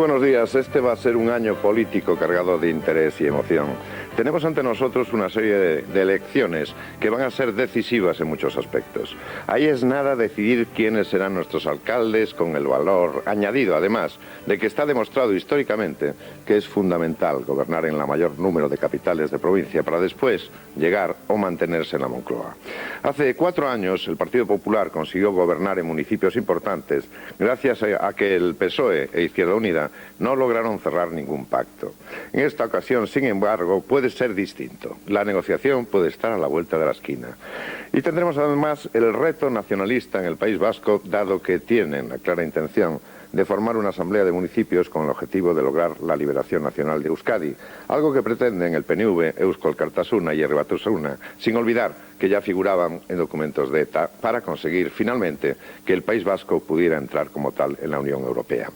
buenos días. Este va a ser un año político cargado de interés y emoción. Tenemos ante nosotros una serie de elecciones que van a ser decisivas en muchos aspectos. Ahí es nada decidir quiénes serán nuestros alcaldes, con el valor añadido, además, de que está demostrado históricamente que es fundamental gobernar en la mayor número de capitales de provincia para después llegar o mantenerse en la Moncloa. Hace 4 años el Partido Popular consiguió gobernar en municipios importantes gracias a que el PSOE e Izquierda Unida no lograron cerrar ningún pacto. En esta ocasión, sin embargo, puede ser distinto. La negociación puede estar a la vuelta de la esquina. Y tendremos además el reto nacionalista en el País Vasco, dado que tienen la clara intención de formar una asamblea de municipios con el objetivo de lograr la liberación nacional de Euskadi, algo que pretenden el PNV, Eusko Alkartasuna y Herri Batasuna, sin olvidar que ya figuraban en documentos de ETA para conseguir finalmente que el País Vasco pudiera entrar como tal en la Unión Europea.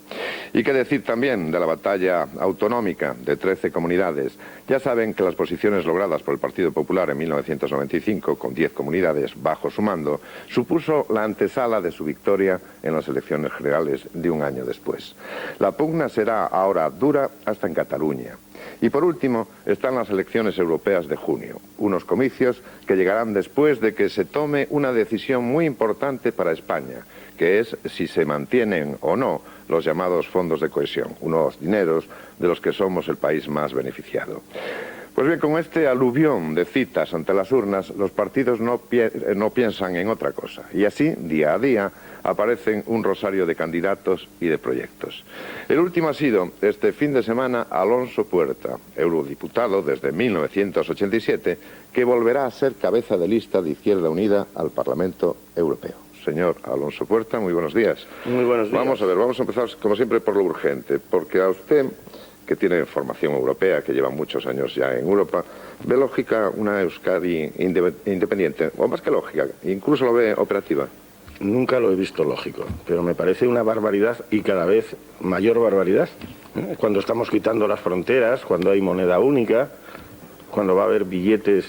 Y qué decir también de la batalla autonómica de 13 comunidades. Ya saben que las posiciones logradas por el Partido Popular en 1995, con 10 comunidades bajo su mando, supuso la antesala de su victoria en las elecciones generales de un año después. La pugna será ahora dura hasta en Cataluña. Y por último están las elecciones europeas de junio, unos comicios que llegarán después de que se tome una decisión muy importante para España, que es si se mantienen o no los llamados fondos de cohesión, unos dineros de los que somos el país más beneficiado. Pues bien, con este aluvión de citas ante las urnas, los partidos no piensan en otra cosa. Y así, día a día, aparecen un rosario de candidatos y de proyectos. El último ha sido, este fin de semana, Alonso Puerta, eurodiputado desde 1987, que volverá a ser cabeza de lista de Izquierda Unida al Parlamento Europeo. Señor Alonso Puerta, muy buenos días. Muy buenos días. Vamos a ver, vamos a empezar, como siempre, por lo urgente, porque a usted, que tiene formación europea, que lleva muchos años ya en Europa, ¿ve lógica una Euskadi independiente? O más que lógica, incluso lo ve operativa. Nunca lo he visto lógico, pero me parece una barbaridad y cada vez mayor barbaridad. Cuando estamos quitando las fronteras, cuando hay moneda única, cuando va a haber billetes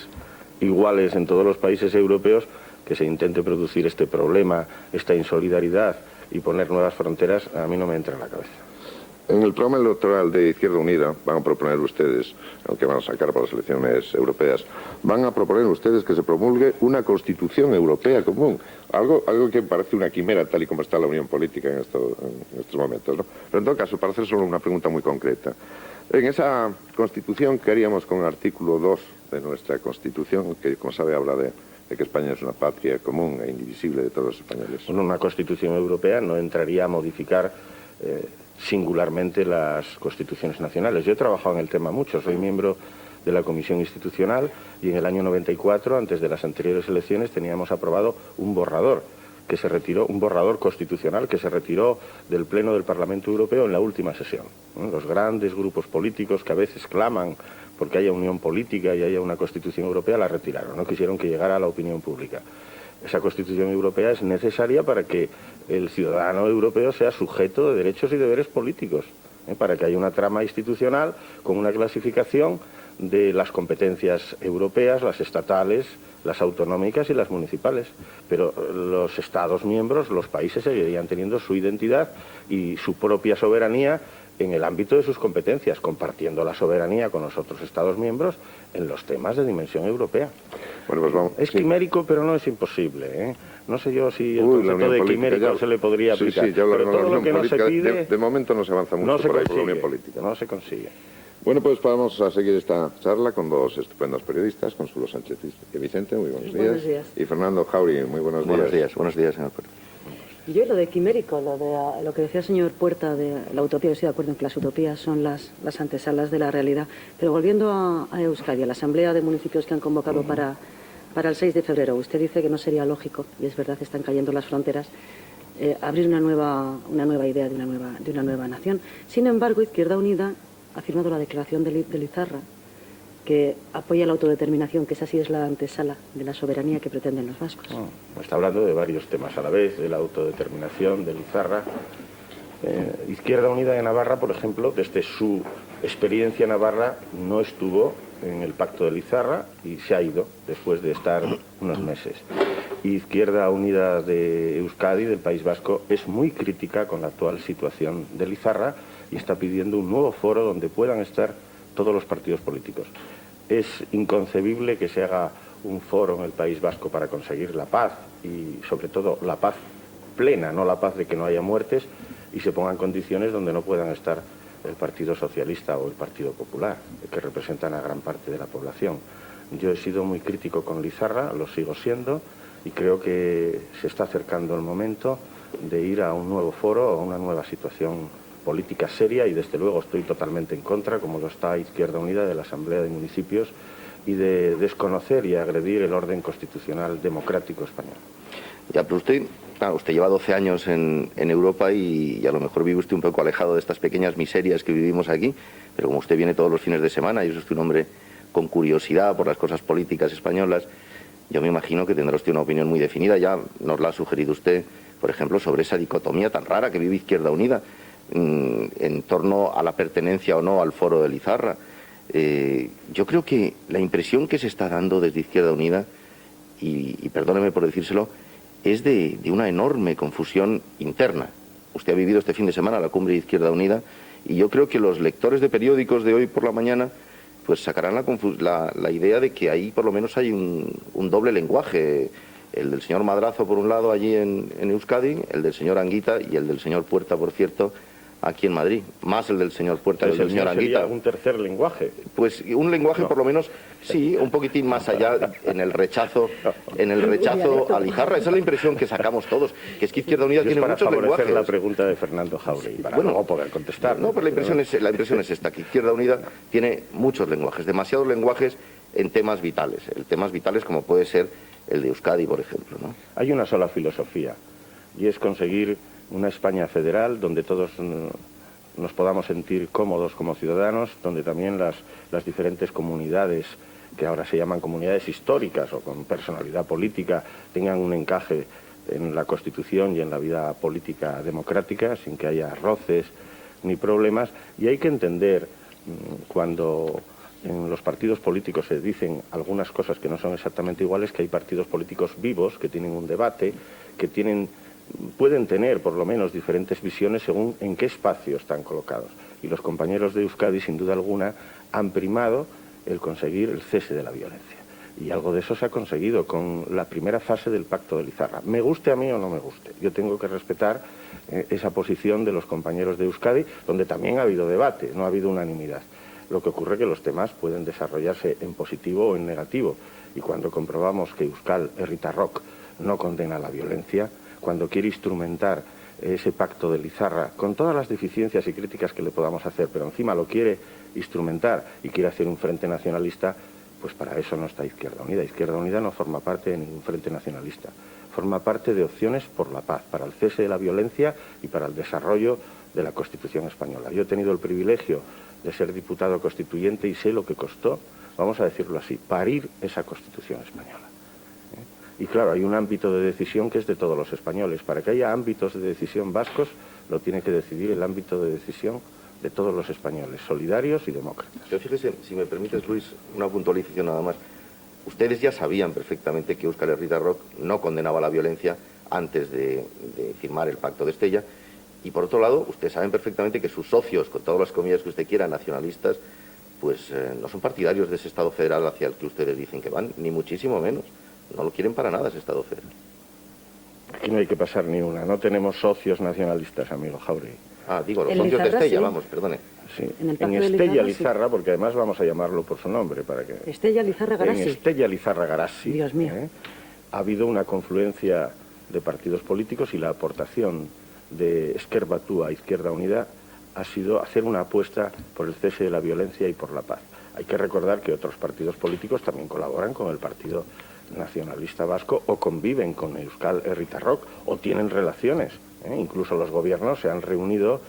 iguales en todos los países europeos, que se intente producir este problema, esta insolidaridad y poner nuevas fronteras, a mí no me entra en la cabeza. En el programa electoral de Izquierda Unida van a proponer ustedes, al que van a sacar para las elecciones europeas, van a proponer ustedes que se promulgue una constitución europea común, algo que parece una quimera tal y como está la unión política en estos momentos, ¿no? Pero en todo caso, para hacer solo una pregunta muy concreta, en esa constitución que haríamos con el artículo 2 de nuestra constitución, que como sabe habla de que España es una patria común e indivisible de todos los españoles. Bueno, una constitución europea no entraría a modificar singularmente las constituciones nacionales. Yo he trabajado en el tema mucho, soy miembro de la Comisión Institucional y en el año 94, antes de las anteriores elecciones, teníamos aprobado un borrador que se retiró, un borrador constitucional que se retiró del Pleno del Parlamento Europeo en la última sesión. Los grandes grupos políticos que a veces claman porque haya unión política y haya una Constitución Europea la retiraron, no quisieron que llegara a la opinión pública. Esa Constitución Europea es necesaria para que el ciudadano europeo sea sujeto de derechos y deberes políticos, para que haya una trama institucional con una clasificación de las competencias europeas, las estatales, las autonómicas y las municipales. Pero los Estados miembros, los países, seguirían teniendo su identidad y su propia soberanía en el ámbito de sus competencias, compartiendo la soberanía con los otros Estados miembros en los temas de dimensión europea. Bueno, pues vamos. Es quimérico, pero no es imposible, ¿eh? No sé yo si el concepto de quimérico ya se le podría aplicar. Sí, ya pero todo lo que no se pide... De momento no se avanza mucho por ahí por la unión política. No se consigue. Bueno, pues vamos a seguir esta charla con dos estupendos periodistas, Consuelo Sánchez y Vicente, muy buenos días. Buenos días. Y Fernando Jauri, muy buenos días. Buenos días, señor Puerta. Yo lo de quimérico, lo que decía el señor Puerta de la utopía, yo estoy de acuerdo en que las utopías son las antesalas de la realidad. Pero volviendo a Euskadi, a la asamblea de municipios que han convocado para el 6 de febrero, usted dice que no sería lógico, y es verdad, están cayendo las fronteras, abrir una nueva idea de una nueva nación. Sin embargo, Izquierda Unida ha firmado la declaración de Lizarra, que apoya la autodeterminación, que esa sí es la antesala de la soberanía que pretenden los vascos. Está hablando de varios temas a la vez, de la autodeterminación, de Lizarra. Izquierda Unida de Navarra, por ejemplo, desde su experiencia en Navarra, no estuvo en el pacto de Lizarra y se ha ido después de estar unos meses. Izquierda Unida de Euskadi, del País Vasco, es muy crítica con la actual situación de Lizarra y está pidiendo un nuevo foro donde puedan estar todos los partidos políticos. Es inconcebible que se haga un foro en el País Vasco para conseguir la paz y, sobre todo, la paz plena, no la paz de que no haya muertes, y se pongan condiciones donde no puedan estar el Partido Socialista o el Partido Popular, que representan a gran parte de la población. Yo he sido muy crítico con Lizarra, lo sigo siendo, y creo que se está acercando el momento de ir a un nuevo foro, a una nueva situación política seria, y desde luego estoy totalmente en contra, como lo está Izquierda Unida, de la Asamblea de Municipios y de desconocer y agredir el orden constitucional democrático español. Ya, pero usted, claro, usted lleva 12 años en Europa y a lo mejor vive usted un poco alejado de estas pequeñas miserias que vivimos aquí, pero como usted viene todos los fines de semana y es usted un hombre con curiosidad por las cosas políticas españolas, yo me imagino que tendrá usted una opinión muy definida. Ya nos la ha sugerido usted, por ejemplo, sobre esa dicotomía tan rara que vive Izquierda Unida en torno a la pertenencia o no al foro de Lizarra. Yo creo que la impresión que se está dando desde Izquierda Unida, y perdóneme por decírselo, es de una enorme confusión interna. Usted ha vivido este fin de semana la cumbre de Izquierda Unida y yo creo que los lectores de periódicos de hoy por la mañana pues sacarán la idea de que ahí por lo menos hay un doble lenguaje, el del señor Madrazo por un lado allí en Euskadi, el del señor Anguita y el del señor Puerta, por cierto, aquí en Madrid. Más el del señor Puerta que el del señor Anguita. ¿Sería un tercer lenguaje? Pues un lenguaje por lo menos, sí, un poquitín más allá en el rechazo a Lizarra. Esa es la impresión que sacamos todos, que es que Izquierda Unida tiene muchos lenguajes. Para la pregunta de Fernando Jauregui, para luego poder contestar. No, pero la impresión es esta, que Izquierda Unida tiene muchos lenguajes, demasiados lenguajes en temas vitales. Temas vitales como puede ser el de Euskadi, por ejemplo, ¿no? Hay una sola filosofía, y es conseguir una España federal donde todos nos podamos sentir cómodos como ciudadanos, donde también las diferentes comunidades, que ahora se llaman comunidades históricas o con personalidad política, tengan un encaje en la Constitución y en la vida política democrática, sin que haya roces ni problemas. Y hay que entender, cuando en los partidos políticos se dicen algunas cosas que no son exactamente iguales, que hay partidos políticos vivos, que tienen un debate, que pueden tener por lo menos diferentes visiones según en qué espacio están colocados. Y los compañeros de Euskadi, sin duda alguna, han primado el conseguir el cese de la violencia. Y algo de eso se ha conseguido con la primera fase del Pacto de Lizarra. Me guste a mí o no me guste, yo tengo que respetar esa posición de los compañeros de Euskadi, donde también ha habido debate, no ha habido unanimidad. Lo que ocurre es que los temas pueden desarrollarse en positivo o en negativo. Y cuando comprobamos que Euskal Herritarrok no condena la violencia, cuando quiere instrumentar ese pacto de Lizarra, con todas las deficiencias y críticas que le podamos hacer, pero encima lo quiere instrumentar y quiere hacer un frente nacionalista, pues para eso no está Izquierda Unida. Izquierda Unida no forma parte de ningún frente nacionalista, forma parte de Opciones por la Paz, para el cese de la violencia y para el desarrollo de la Constitución española. Yo he tenido el privilegio de ser diputado constituyente y sé lo que costó, vamos a decirlo así, parir esa Constitución española. Y claro, hay un ámbito de decisión que es de todos los españoles. Para que haya ámbitos de decisión vascos, lo tiene que decidir el ámbito de decisión de todos los españoles, solidarios y demócratas. Pero fíjese, si me permites, Luis, una puntualización nada más. Ustedes ya sabían perfectamente que Euskal Herritarrok no condenaba la violencia antes de firmar el Pacto de Estella. Y por otro lado, ustedes saben perfectamente que sus socios, con todas las comillas que usted quiera, nacionalistas, pues no son partidarios de ese Estado federal hacia el que ustedes dicen que van, ni muchísimo menos. No lo quieren para nada ese Estado federal. Aquí no hay que pasar ni una. No tenemos socios nacionalistas, amigo Jauregui. Ah, digo, los socios de Estella, sí. Vamos, perdone. Sí, en Estella Lizarra, porque además vamos a llamarlo por su nombre. Para que... Estella Lizarra Garassi. En Estella Lizarra Garassi, Dios mío. Ha habido una confluencia de partidos políticos y la aportación de Ezker Batua a Izquierda Unida ha sido hacer una apuesta por el cese de la violencia y por la paz. Hay que recordar que otros partidos políticos también colaboran con el Partido Nacionalista Vasco o conviven con Euskal Herritarrok o tienen relaciones. Incluso los gobiernos se han reunido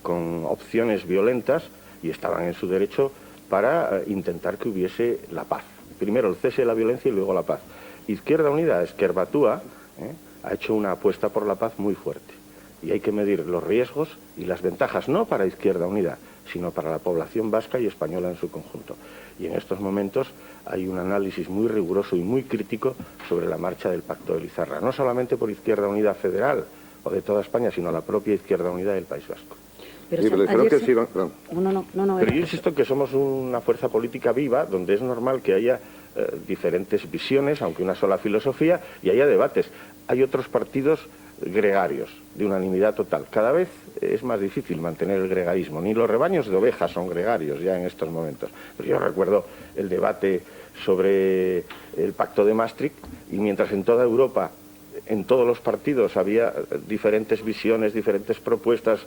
con opciones violentas y estaban en su derecho para intentar que hubiese la paz. Primero el cese de la violencia y luego la paz. Izquierda Unida, Ezker Batua, ha hecho una apuesta por la paz muy fuerte. Y hay que medir los riesgos y las ventajas, no para Izquierda Unida, sino para la población vasca y española en su conjunto. Y en estos momentos hay un análisis muy riguroso y muy crítico sobre la marcha del Pacto de Lizarra, no solamente por Izquierda Unida Federal o de toda España, sino la propia Izquierda Unida del País Vasco. Pero, Sí, pero dijeron ayer que sí. No. Pero yo insisto que somos una fuerza política viva donde es normal que haya diferentes visiones, aunque una sola filosofía, y haya debates. Hay otros partidos gregarios, de unanimidad total. Cada vez es más difícil mantener el gregarismo. Ni los rebaños de ovejas son gregarios ya en estos momentos. Pero yo recuerdo el debate sobre el Pacto de Maastricht, y mientras en toda Europa, en todos los partidos, había diferentes visiones, diferentes propuestas,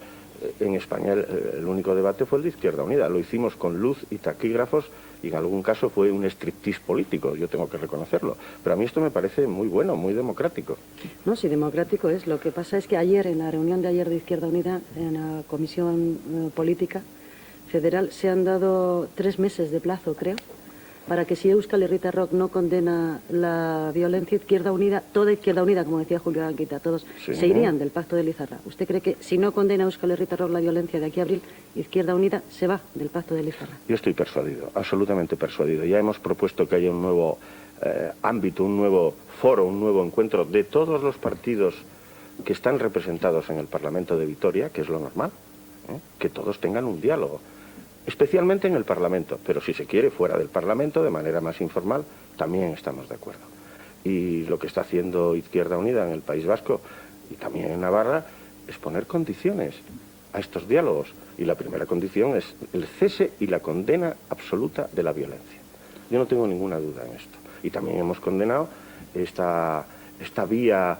en España el único debate fue el de Izquierda Unida. Lo hicimos con luz y taquígrafos, y en algún caso fue un striptease político, yo tengo que reconocerlo. Pero a mí esto me parece muy bueno, muy democrático. No, sí, democrático es. Lo que pasa es que ayer, en la reunión de ayer de Izquierda Unida, en la Comisión Política Federal, se han dado 3 meses de plazo, creo, para que si Euskal Herritarrok no condena la violencia, Izquierda Unida, toda Izquierda Unida, como decía Julio Anquita, todos Sí, se irían del Pacto de Lizarra. ¿Usted cree que si no condena Euskal Herritarrok la violencia de aquí a abril, Izquierda Unida se va del Pacto de Lizarra? Yo estoy persuadido, absolutamente persuadido. Ya hemos propuesto que haya un nuevo ámbito, un nuevo foro, un nuevo encuentro de todos los partidos que están representados en el Parlamento de Vitoria, que es lo normal, que todos tengan un diálogo. Especialmente en el Parlamento, pero si se quiere fuera del Parlamento, de manera más informal, también estamos de acuerdo. Y lo que está haciendo Izquierda Unida en el País Vasco y también en Navarra es poner condiciones a estos diálogos. Y la primera condición es el cese y la condena absoluta de la violencia. Yo no tengo ninguna duda en esto. Y también hemos condenado esta vía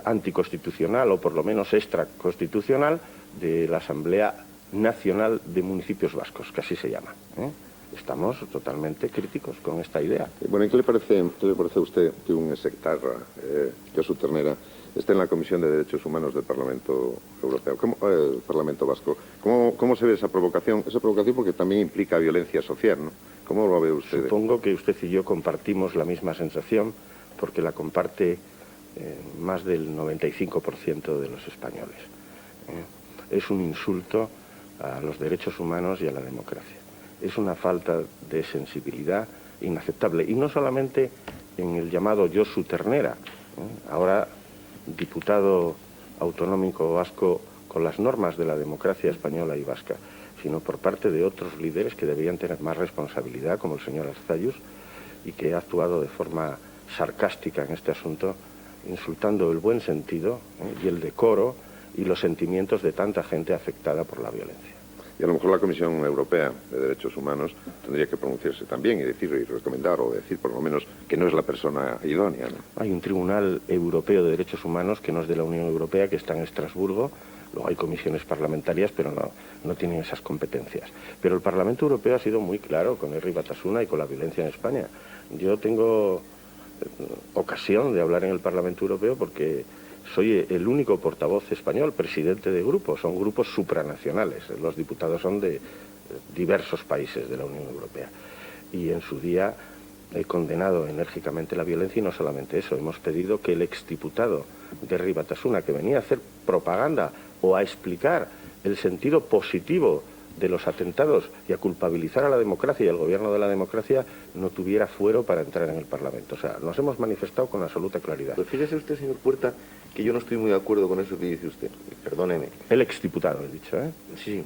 anticonstitucional, o por lo menos extraconstitucional, de la Asamblea Nacional de Municipios Vascos, que así se llama. Estamos totalmente críticos con esta idea. Bueno, ¿y qué le parece a usted que un exectarra, Josu Ternera, esté en la Comisión de Derechos Humanos del Parlamento Europeo, Parlamento Vasco? ¿Cómo se ve esa provocación? Esa provocación porque también implica violencia social, ¿no? ¿Cómo lo ve usted? Supongo que usted y yo compartimos la misma sensación, porque la comparte más del 95% de los españoles. Es un insulto a los derechos humanos y a la democracia. Es una falta de sensibilidad inaceptable. Y no solamente en el llamado Josu Ternera, ahora diputado autonómico vasco con las normas de la democracia española y vasca, sino por parte de otros líderes que deberían tener más responsabilidad, como el señor Arzallus, y que ha actuado de forma sarcástica en este asunto, insultando el buen sentido y el decoro y los sentimientos de tanta gente afectada por la violencia. Y a lo mejor la Comisión Europea de Derechos Humanos tendría que pronunciarse también y decir, y recomendar, o decir por lo menos que no es la persona idónea, ¿no? Hay un Tribunal Europeo de Derechos Humanos que no es de la Unión Europea, que está en Estrasburgo. Luego hay comisiones parlamentarias, pero no tienen esas competencias. Pero el Parlamento Europeo ha sido muy claro con Herri Batasuna y con la violencia en España. Yo tengo ocasión de hablar en el Parlamento Europeo porque soy el único portavoz español, presidente de grupos. Son grupos supranacionales. Los diputados son de diversos países de la Unión Europea. Y en su día he condenado enérgicamente la violencia, y no solamente eso. Hemos pedido que el exdiputado de Herri Batasuna, que venía a hacer propaganda o a explicar el sentido positivo de los atentados y a culpabilizar a la democracia y al gobierno de la democracia, no tuviera fuero para entrar en el Parlamento. O sea, nos hemos manifestado con absoluta claridad. Pues fíjese usted, señor Puerta, que yo no estoy muy de acuerdo con eso que dice usted. Perdóneme. El exdiputado, he dicho, ¿eh? Sí.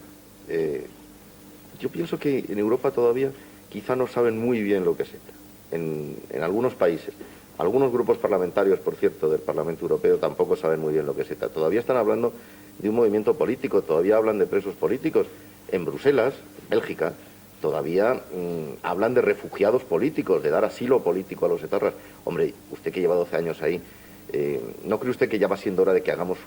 Yo pienso que en Europa todavía quizá no saben muy bien lo que es ETA. En algunos países. Algunos grupos parlamentarios, por cierto, del Parlamento Europeo tampoco saben muy bien lo que es ETA. Todavía están hablando de un movimiento político, todavía hablan de presos políticos. En Bruselas, Bélgica, todavía hablan de refugiados políticos, de dar asilo político a los etarras. Hombre, usted que lleva 12 años ahí, ¿no cree usted que ya va siendo hora de que hagamos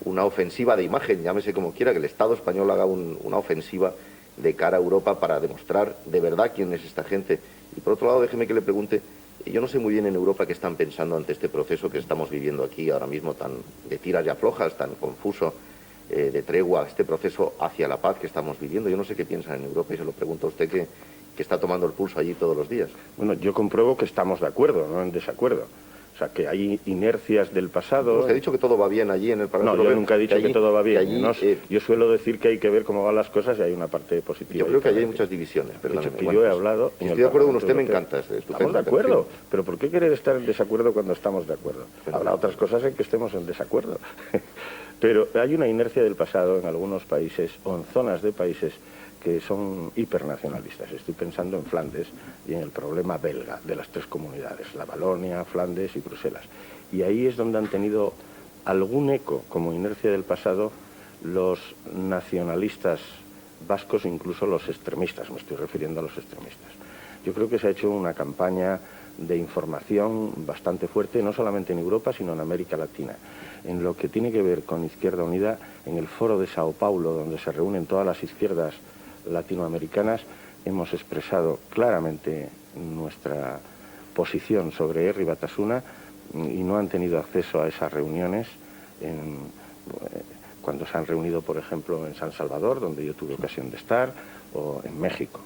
una ofensiva de imagen, llámese como quiera, que el Estado español haga una ofensiva de cara a Europa para demostrar de verdad quién es esta gente? Y por otro lado, déjeme que le pregunte, yo no sé muy bien en Europa qué están pensando ante este proceso que estamos viviendo aquí ahora mismo, tan de tiras y aflojas, tan confuso, de tregua, este proceso hacia la paz que estamos viviendo. Yo no sé qué piensan en Europa y se lo pregunto a usted que está tomando el pulso allí todos los días. Bueno, yo compruebo que estamos de acuerdo, no en desacuerdo. O sea, que hay inercias del pasado. Usted ha dicho que todo va bien allí en el Parlamento No, yo Europeo. nunca he dicho que todo va bien. Allí, No, yo suelo decir que hay que ver cómo van las cosas y hay una parte positiva. Yo creo que allí hay muchas divisiones. Que yo he hablado... Si estoy de acuerdo con usted, me encanta. Estamos de acuerdo, pero ¿por qué querer estar en desacuerdo cuando estamos de acuerdo? Habrá otras cosas en que estemos en desacuerdo. Pero hay una inercia del pasado en algunos países, o en zonas de países, que son hipernacionalistas. Estoy pensando en Flandes y en el problema belga de las tres comunidades, la Valonia, Flandes y Bruselas. Y ahí es donde han tenido algún eco, como inercia del pasado, los nacionalistas vascos, incluso los extremistas, me estoy refiriendo a los extremistas. Yo creo que se ha hecho una campaña de información bastante fuerte, no solamente en Europa, sino en América Latina. En lo que tiene que ver con Izquierda Unida, en el foro de Sao Paulo, donde se reúnen todas las izquierdas latinoamericanas, hemos expresado claramente nuestra posición sobre Herri Batasuna y no han tenido acceso a esas reuniones cuando se han reunido, por ejemplo, en San Salvador, donde yo tuve ocasión de estar, o en México.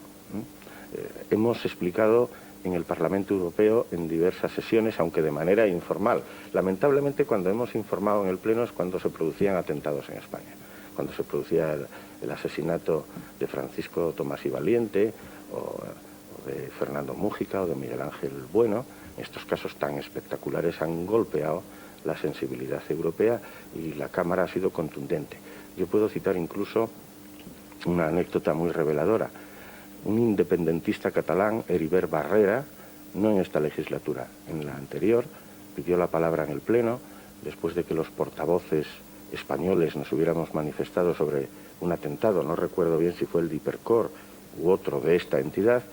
Hemos explicado en el Parlamento Europeo en diversas sesiones, aunque de manera informal. Lamentablemente, cuando hemos informado en el Pleno es cuando se producían atentados en España, cuando se producía el asesinato de Francisco Tomás y Valiente, o de Fernando Mújica, o de Miguel Ángel Bueno. Estos casos tan espectaculares han golpeado la sensibilidad europea y la Cámara ha sido contundente. Yo puedo citar incluso una anécdota muy reveladora. Un independentista catalán, Heribert Barrera, no en esta legislatura, en la anterior, pidió la palabra en el Pleno después de que los portavoces españoles nos hubiéramos manifestado sobre un atentado, no recuerdo bien si fue el de Hipercor u otro de esta entidad,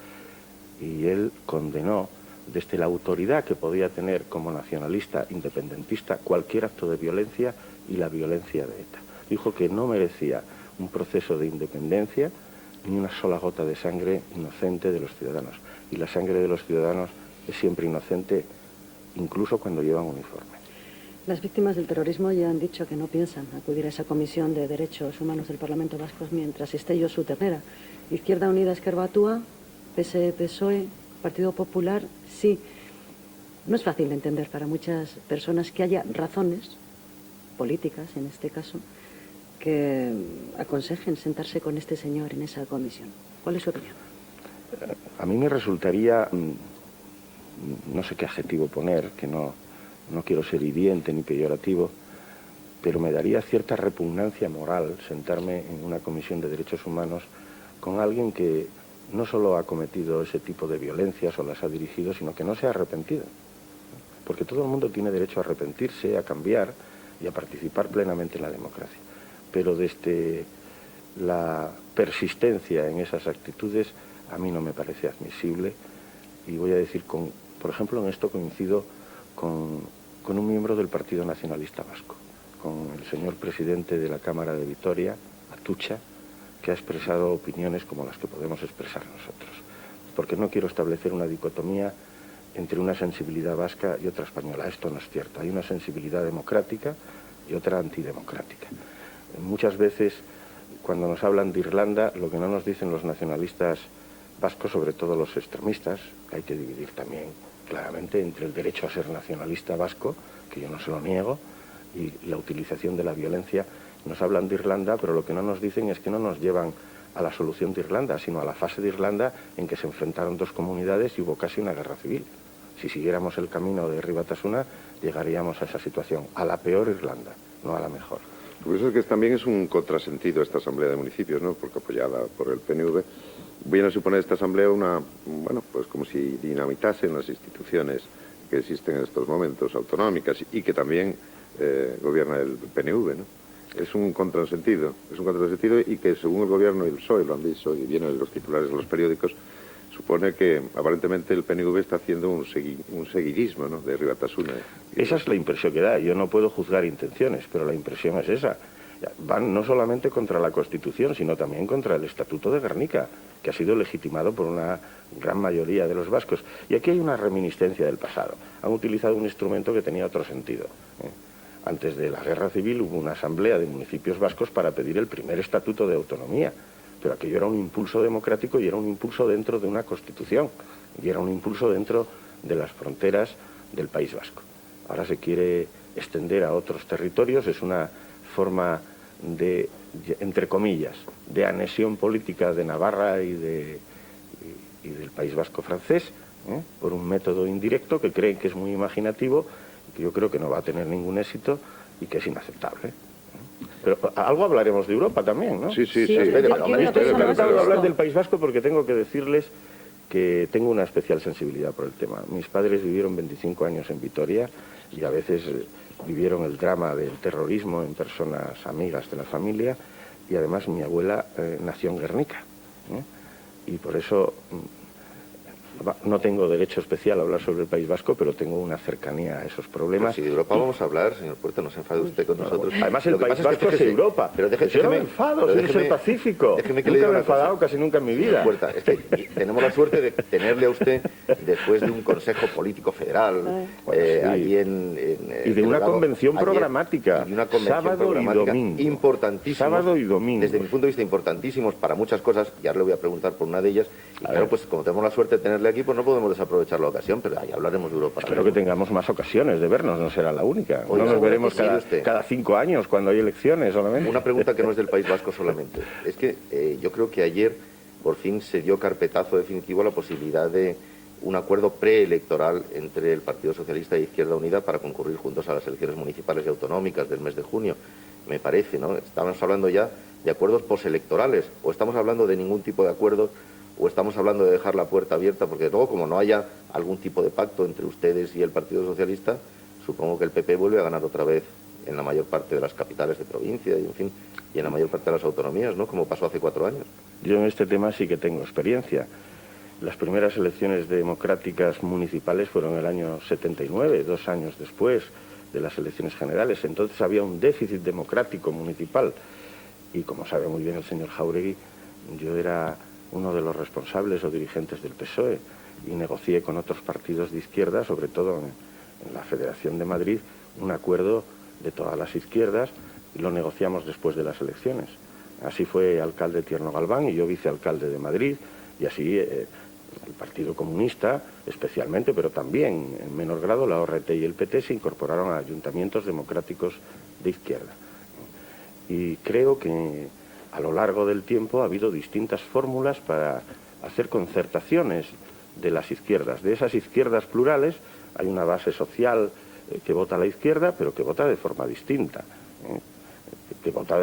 y él condenó desde la autoridad que podía tener como nacionalista independentista cualquier acto de violencia y la violencia de ETA. Dijo que no merecía un proceso de independencia ni una sola gota de sangre inocente de los ciudadanos. Y la sangre de los ciudadanos es siempre inocente, incluso cuando llevan uniforme. Las víctimas del terrorismo ya han dicho que no piensan acudir a esa Comisión de Derechos Humanos del Parlamento Vasco mientras esté Josu Ternera. Izquierda Unida, Ezker Batua, PSE, Partido Popular, sí. No es fácil de entender para muchas personas que haya razones políticas, en este caso, que aconsejen sentarse con este señor en esa comisión. ¿Cuál es su opinión? A mí me resultaría, no sé qué adjetivo poner, que no quiero ser hiriente ni peyorativo, pero me daría cierta repugnancia moral sentarme en una comisión de derechos humanos con alguien que no solo ha cometido ese tipo de violencias o las ha dirigido, sino que no se ha arrepentido. Porque todo el mundo tiene derecho a arrepentirse, a cambiar y a participar plenamente en la democracia. Pero desde la persistencia en esas actitudes a mí no me parece admisible, y voy a decir, por ejemplo, en esto coincido con un miembro del Partido Nacionalista Vasco, con el señor presidente de la Cámara de Vitoria, Atutxa, que ha expresado opiniones como las que podemos expresar nosotros. Porque no quiero establecer una dicotomía entre una sensibilidad vasca y otra española. Esto no es cierto. Hay una sensibilidad democrática y otra antidemocrática. Muchas veces, cuando nos hablan de Irlanda, lo que no nos dicen los nacionalistas vascos, sobre todo los extremistas, que hay que dividir también claramente entre el derecho a ser nacionalista vasco, que yo no se lo niego, y la utilización de la violencia. Nos hablan de Irlanda, pero lo que no nos dicen es que no nos llevan a la solución de Irlanda, sino a la fase de Irlanda en que se enfrentaron dos comunidades y hubo casi una guerra civil. Si siguiéramos el camino de Herri Batasuna, llegaríamos a esa situación, a la peor Irlanda, no a la mejor. Por eso es que también es un contrasentido esta Asamblea de Municipios, ¿no? Porque apoyada por el PNV, viene a suponer esta Asamblea pues como si dinamitasen las instituciones que existen en estos momentos, autonómicas, y que también gobierna el PNV, ¿no? Es un contrasentido y que según el gobierno y el PSOE lo han dicho y viene en los titulares de los periódicos, supone que aparentemente el PNV está haciendo un seguidismo, ¿no?, de Herri Batasuna. Esa es la impresión que da. Yo no puedo juzgar intenciones, pero la impresión es esa. Van no solamente contra la Constitución, sino también contra el Estatuto de Gernika, que ha sido legitimado por una gran mayoría de los vascos. Y aquí hay una reminiscencia del pasado. Han utilizado un instrumento que tenía otro sentido, ¿eh? Antes de la Guerra Civil hubo una asamblea de municipios vascos para pedir el primer estatuto de autonomía, pero aquello era un impulso democrático y era un impulso dentro de una Constitución, y era un impulso dentro de las fronteras del País Vasco. ahora se quiere extender a otros territorios. Es una forma de, entre comillas, de anexión política de Navarra y del País Vasco francés, por un método indirecto que creen que es muy imaginativo y que yo creo que no va a tener ningún éxito y que es inaceptable. Pero algo hablaremos de Europa también, ¿no? Sí. Quiero hablar del País Vasco porque tengo que decirles que tengo una especial sensibilidad por el tema. Mis padres vivieron 25 años en Vitoria y a veces vivieron el drama del terrorismo en personas amigas de la familia, y además mi abuela nació en Guernica, y por eso no tengo derecho especial a hablar sobre el País Vasco, pero tengo una cercanía a esos problemas. Pues si de Europa vamos a hablar, señor Puerta, no se enfade usted con nosotros. Además, el País Vasco es Europa. Pero yo no me enfado, soy el Pacífico. Nunca me he enfadado casi nunca en mi vida. Puerta, es que tenemos la suerte de tenerle a usted después de un Consejo Político Federal, allí y de una convención programática, y una convención sábado programática y domingo. Importantísimos, sábado y domingo. Desde mi punto de vista, importantísimos para muchas cosas, y ahora le voy a preguntar por una de ellas. Y claro, pues como tenemos la suerte de tenerle aquí, pues no podemos desaprovechar la ocasión, pero ahí hablaremos de Europa. Espero que tengamos más ocasiones de vernos, no será la única. Oiga, no nos veremos usted cada 5 años cuando hay elecciones solamente. Una pregunta que no es del País Vasco solamente. Es que yo creo que ayer por fin se dio carpetazo definitivo a la posibilidad de un acuerdo preelectoral entre el Partido Socialista e Izquierda Unida para concurrir juntos a las elecciones municipales y autonómicas del mes de junio. Me parece, ¿no? Estamos hablando ya de acuerdos postelectorales, o estamos hablando de ningún tipo de acuerdos, o estamos hablando de dejar la puerta abierta, porque luego, como no haya algún tipo de pacto entre ustedes y el Partido Socialista, supongo que el PP vuelve a ganar otra vez en la mayor parte de las capitales de provincia y, en fin, y en la mayor parte de las autonomías, ¿no? Como pasó hace 4 años. Yo en este tema sí que tengo experiencia. Las primeras elecciones democráticas municipales fueron en el año 79, 2 años después de las elecciones generales. Entonces había un déficit democrático municipal y, como sabe muy bien el señor Jáuregui, yo era uno de los responsables o dirigentes del PSOE y negocié con otros partidos de izquierda, sobre todo en la Federación de Madrid, un acuerdo de todas las izquierdas, y lo negociamos después de las elecciones. Así fue alcalde Tierno Galván y yo vicealcalde de Madrid, y así el Partido Comunista especialmente, pero también en menor grado la ORT y el PT se incorporaron a ayuntamientos democráticos de izquierda. Y creo que a lo largo del tiempo ha habido distintas fórmulas para hacer concertaciones de las izquierdas. De esas izquierdas plurales hay una base social que vota a la izquierda, pero que vota de forma distinta, que vota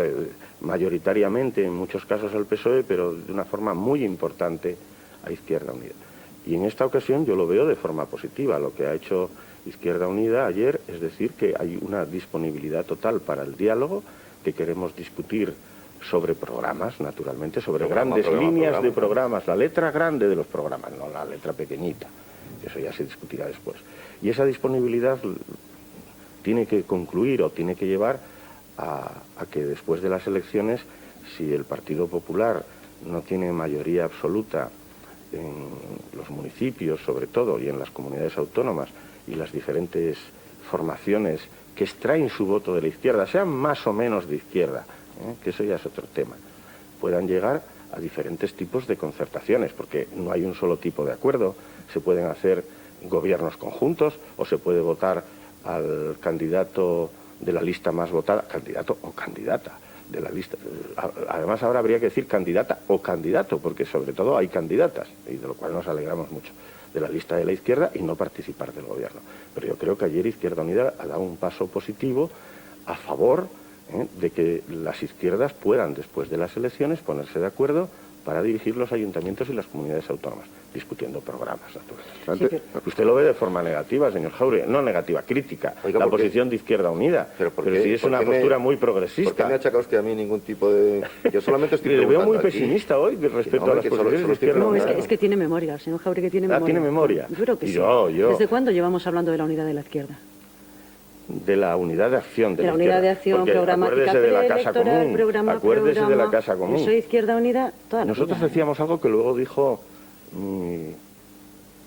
mayoritariamente en muchos casos al PSOE, pero de una forma muy importante a Izquierda Unida. Y en esta ocasión yo lo veo de forma positiva. Lo que ha hecho Izquierda Unida ayer es decir que hay una disponibilidad total para el diálogo, que queremos discutir sobre programas, naturalmente, sobre grandes líneas de programas, la letra grande de los programas, no la letra pequeñita, eso ya se discutirá después. Y esa disponibilidad tiene que concluir o tiene que llevar a que después de las elecciones, si el Partido Popular no tiene mayoría absoluta en los municipios, sobre todo, y en las comunidades autónomas, y las diferentes formaciones que extraen su voto de la izquierda, sean más o menos de izquierda, que eso ya es otro tema, puedan llegar a diferentes tipos de concertaciones, porque no hay un solo tipo de acuerdo. Se pueden hacer gobiernos conjuntos o se puede votar al candidato de la lista más votada, candidato o candidata de la lista. Además ahora habría que decir candidata o candidato, porque sobre todo hay candidatas, y de lo cual nos alegramos mucho, de la lista de la izquierda, y no participar del gobierno. Pero yo creo que ayer Izquierda Unida ha dado un paso positivo a favor de que las izquierdas puedan, después de las elecciones, ponerse de acuerdo para dirigir los ayuntamientos y las comunidades autónomas, discutiendo programas, naturalmente. Sí, usted lo ve de forma negativa, señor Jáuregui, no negativa, crítica, oiga, la posición de Izquierda Unida, pero sí es una postura muy progresista. ¿Por qué me achaca usted a mí ningún tipo de...? Yo solamente estoy le veo muy aquí pesimista hoy respecto a las posiciones de Izquierda Unida. No, es que tiene memoria, el señor Jáuregui tiene memoria. ¿Tiene memoria? Yo creo que sí. Yo. ¿Desde cuándo llevamos hablando de la unidad de la izquierda? De la unidad de acción de la unidad de acción programática preelectoral, acuérdese de la Casa Común. Yo soy Izquierda Unida toda la Nosotros vida. decíamos algo que luego dijo mi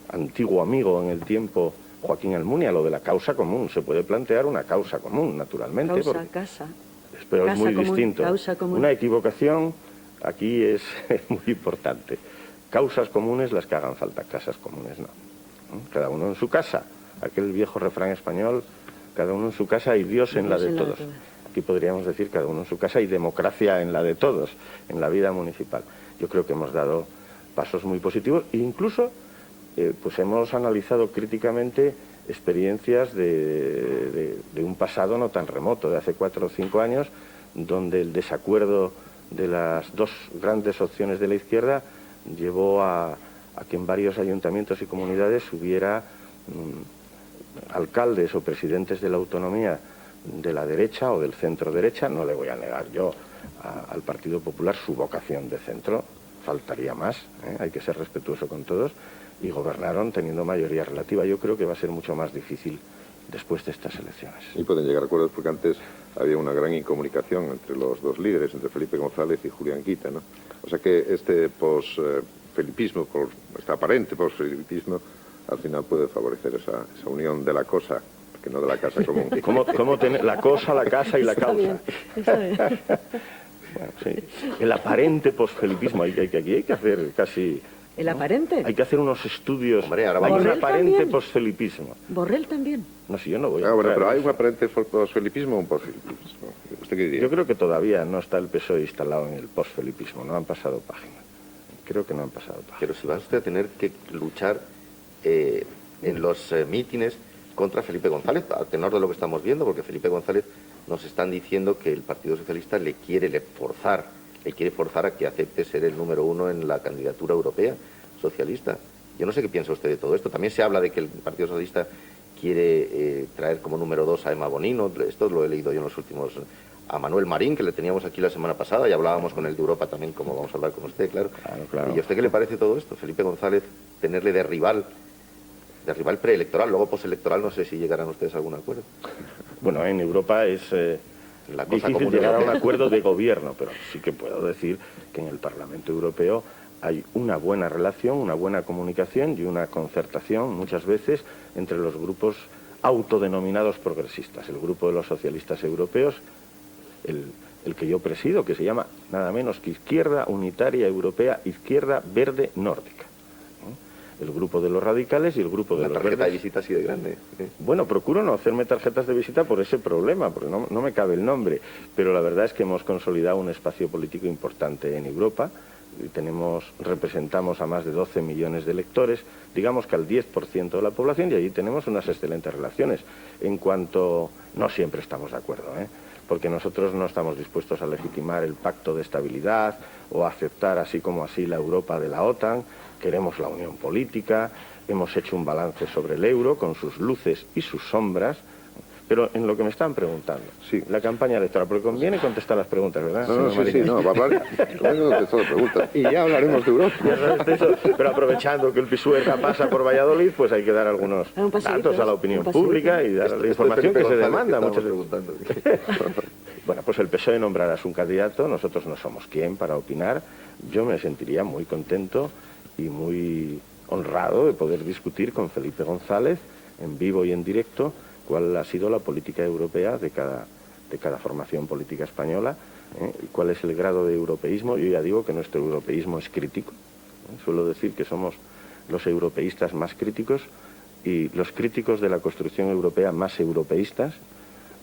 antiguo amigo en el tiempo, Joaquín Almunia, lo de la causa común. Se puede plantear una causa común, naturalmente. Pero es muy distinto. Una equivocación aquí es muy importante. Causas comunes las que hagan falta, casas comunes no. Cada uno en su casa, aquel viejo refrán español, cada uno en su casa y Dios en la de todos. Aquí podríamos decir cada uno en su casa y democracia en la de todos, en la vida municipal. Yo creo que hemos dado pasos muy positivos e incluso pues hemos analizado críticamente experiencias de un pasado no tan remoto, de hace 4 o 5 años, donde el desacuerdo de las dos grandes opciones de la izquierda llevó a que en varios ayuntamientos y comunidades hubiera alcaldes o presidentes de la autonomía de la derecha o del centro derecha. No le voy a negar yo al Partido Popular su vocación de centro, faltaría más, hay que ser respetuoso con todos, y gobernaron teniendo mayoría relativa. Yo creo que va a ser mucho más difícil después de estas elecciones. Y pueden llegar a acuerdos porque antes había una gran incomunicación entre los dos líderes, entre Felipe González y Julián Quita, ¿no? O sea que este posfelipismo, este aparente posfelipismo, al final puede favorecer esa unión de la cosa, que no de la casa común. ¿Cómo tener la cosa, la casa y la causa? Bien, está bien. Bueno, sí. El aparente posfelipismo, aquí hay que hacer casi... ¿El aparente? Hay que hacer unos estudios. Hombre, ahora hay un Borrell aparente también. posfelipismo. Borrell también. No, si yo no voy a... Bueno, entrar pero en hay eso. un aparente posfelipismo o un posfelipismo. ¿Usted qué diría? Yo creo que todavía no está el PSOE instalado en el posfelipismo, no han pasado página. Creo que no han pasado página. Pero si va usted a tener que luchar en los mítines contra Felipe González, a tenor de lo que estamos viendo, porque Felipe González nos están diciendo que el Partido Socialista le quiere forzar a que acepte ser el número 1 en la candidatura europea socialista. Yo no sé qué piensa usted de todo esto. También se habla de que el Partido Socialista quiere traer como número 2 a Emma Bonino. Esto lo he leído yo en los últimos... A Manuel Marín, que le teníamos aquí la semana pasada, y hablábamos con el de Europa también, como vamos a hablar con usted, claro. Claro. ¿Y a usted qué le parece todo esto? Felipe González, tenerle de rival preelectoral, luego postelectoral, no sé si llegarán ustedes a algún acuerdo. Bueno, en Europa es La cosa difícil común llegar a un europea. acuerdo de gobierno, pero sí que puedo decir que en el Parlamento Europeo hay una buena relación, una buena comunicación y una concertación muchas veces entre los grupos autodenominados progresistas. El grupo de los socialistas europeos, el que yo presido, que se llama nada menos que Izquierda Unitaria Europea, Izquierda Verde Nórdica. El grupo de los radicales y el grupo de Una los tarjeta verdes. de visita así de grande. ¿Sí? Bueno, procuro no hacerme tarjetas de visita por ese problema, porque no me cabe el nombre, pero la verdad es que hemos consolidado un espacio político importante en Europa, y representamos a más de 12 millones de electores, digamos que al 10% de la población, y allí tenemos unas excelentes relaciones. En cuanto... no siempre estamos de acuerdo, porque nosotros no estamos dispuestos a legitimar el pacto de estabilidad o a aceptar así como así la Europa de la OTAN. Queremos la unión política, hemos hecho un balance sobre el euro con sus luces y sus sombras, pero en lo que me están preguntando, Sí. la campaña electoral, porque conviene contestar las preguntas, ¿verdad? No, señor sí, Marín? no, va a hablar. Vengo de todas las preguntas. Y ya hablaremos de Europa. Ya sabes de eso, pero aprovechando que el Pisuerga pasa por Valladolid, pues hay que dar algunos Un paseíto, datos a la un opinión paseíto. pública y dar la información que se demanda muchas veces. veces. Bueno, pues el PSOE nombrará a su candidato, nosotros no somos quien para opinar. Yo me sentiría muy contento y muy honrado de poder discutir con Felipe González en vivo y en directo cuál ha sido la política europea de cada formación política española, y cuál es el grado de europeísmo. Yo ya digo que nuestro europeísmo es crítico, suelo decir que somos los europeístas más críticos y los críticos de la construcción europea más europeístas.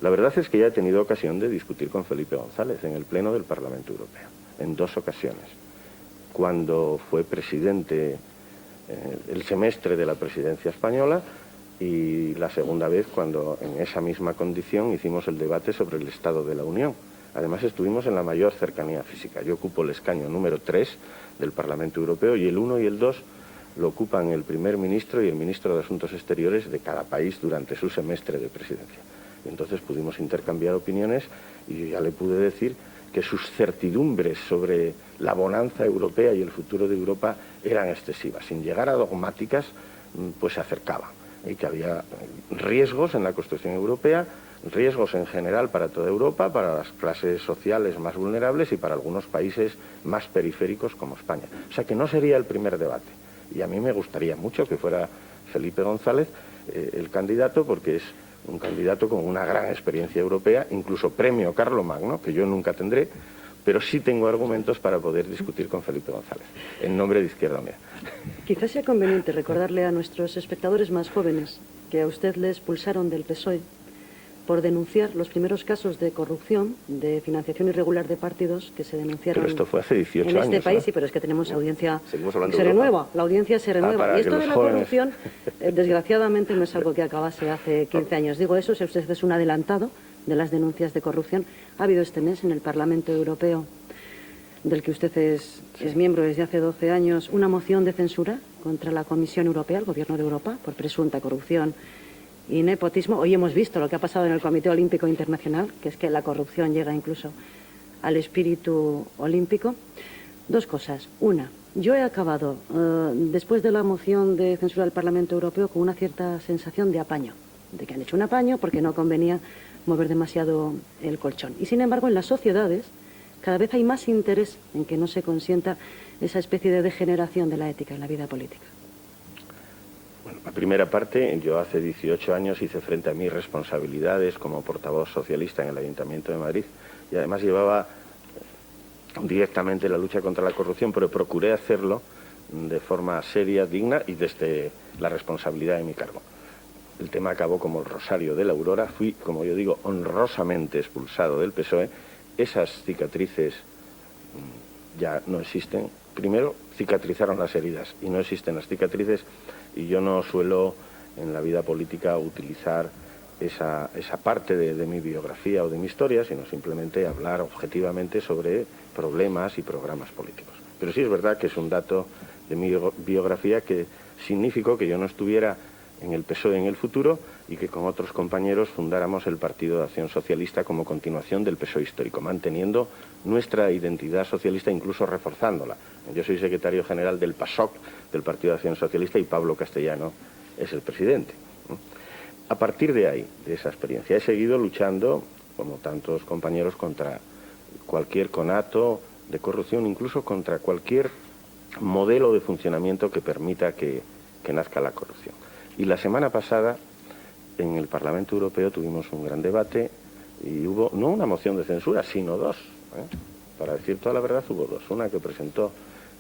La verdad es que ya he tenido ocasión de discutir con Felipe González en el Pleno del Parlamento Europeo, en 2 ocasiones. Cuando fue presidente el semestre de la presidencia española, y la segunda vez cuando en esa misma condición hicimos el debate sobre el Estado de la Unión. Además estuvimos en la mayor cercanía física. Yo ocupo el escaño número 3 del Parlamento Europeo y el 1 y el 2 lo ocupan el primer ministro y el ministro de Asuntos Exteriores de cada país durante su semestre de presidencia. Y entonces pudimos intercambiar opiniones y yo ya le pude decir que sus certidumbres sobre la bonanza europea y el futuro de Europa eran excesivas. Sin llegar a dogmáticas, pues se acercaban. Y que había riesgos en la construcción europea, riesgos en general para toda Europa, para las clases sociales más vulnerables y para algunos países más periféricos como España. O sea que no sería el primer debate. Y a mí me gustaría mucho que fuera Felipe González el candidato, porque es un candidato con una gran experiencia europea, incluso premio Carlomagno, que yo nunca tendré, pero sí tengo argumentos para poder discutir con Felipe González, en nombre de Izquierda Unida. Quizás sea conveniente recordarle a nuestros espectadores más jóvenes que a usted le expulsaron del PSOE por denunciar los primeros casos de corrupción, de financiación irregular de partidos que se denunciaron. Pero esto fue hace 18 en años. este país, ¿no? sí, pero es que tenemos audiencia, Seguimos hablando se de Europa. renueva, la audiencia se renueva. para Y esto que de la los jóvenes- corrupción, desgraciadamente, no es algo que acabase hace 15 años. Digo eso, si usted es un adelantado de las denuncias de corrupción. Ha habido este mes en el Parlamento Europeo, del que usted es miembro desde hace 12 años, una moción de censura contra la Comisión Europea, el Gobierno de Europa, por presunta corrupción y nepotismo. Hoy hemos visto lo que ha pasado en el Comité Olímpico Internacional, que es que la corrupción llega incluso al espíritu olímpico. Dos cosas. Una, yo he acabado, después de la moción de censura del Parlamento Europeo, con una cierta sensación de apaño, de que han hecho un apaño porque no convenía mover demasiado el colchón. Y sin embargo, en las sociedades cada vez hay más interés en que no se consienta esa especie de degeneración de la ética en la vida política. Bueno, la primera parte, yo hace 18 años hice frente a mis responsabilidades como portavoz socialista en el Ayuntamiento de Madrid y además llevaba directamente la lucha contra la corrupción, pero procuré hacerlo de forma seria, digna y desde la responsabilidad de mi cargo. El tema acabó como el rosario de la aurora, fui, como yo digo, honrosamente expulsado del PSOE. Esas cicatrices ya no existen. Primero, cicatrizaron las heridas y no existen las cicatrices, y yo no suelo en la vida política utilizar esa parte de mi biografía o de mi historia, sino simplemente hablar objetivamente sobre problemas y programas políticos. Pero sí es verdad que es un dato de mi biografía que significó que yo no estuviera en el PSOE en el futuro y que con otros compañeros fundáramos el Partido de Acción Socialista como continuación del PSOE histórico, manteniendo nuestra identidad socialista, incluso reforzándola. Yo soy secretario general del PASOK, del Partido de Acción Socialista, y Pablo Castellano es el presidente. A partir de ahí, de esa experiencia, he seguido luchando, como tantos compañeros, contra cualquier conato de corrupción, incluso contra cualquier modelo de funcionamiento que permita que nazca la corrupción. Y la semana pasada, en el Parlamento Europeo, tuvimos un gran debate y hubo, no una moción de censura, sino dos. Para decir toda la verdad, hubo dos. Una que presentó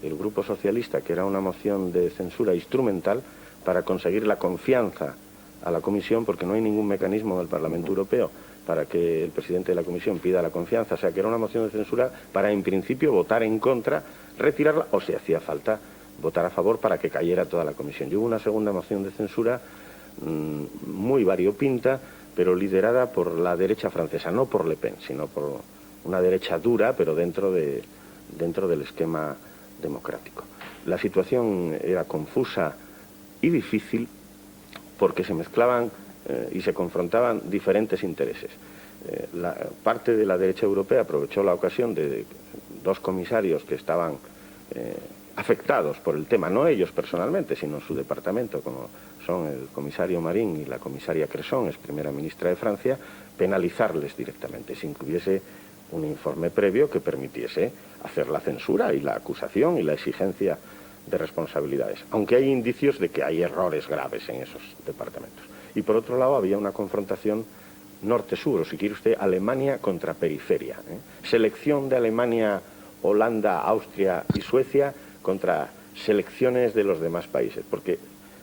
el Grupo Socialista, que era una moción de censura instrumental para conseguir la confianza a la Comisión, porque no hay ningún mecanismo en el Parlamento Europeo para que el presidente de la Comisión pida la confianza. O sea, que era una moción de censura para, en principio, votar en contra, retirarla, o si hacía falta, votar a favor para que cayera toda la Comisión. Y hubo una segunda moción de censura muy variopinta, pero liderada por la derecha francesa, no por Le Pen, sino por una derecha dura, pero dentro del esquema democrático. La situación era confusa y difícil porque se mezclaban y se confrontaban diferentes intereses. La parte de la derecha europea aprovechó la ocasión de dos comisarios que estaban afectados por el tema, no ellos personalmente, sino su departamento, como son el comisario Marín y la comisaria Cresson, es primera ministra de Francia, penalizarles directamente, sin que hubiese un informe previo que permitiese hacer la censura y la acusación y la exigencia de responsabilidades, aunque hay indicios de que hay errores graves en esos departamentos. Y por otro lado había una confrontación norte-sur, o si quiere usted, Alemania contra periferia. Selección de Alemania, Holanda, Austria y Suecia contra selecciones de los demás países, porque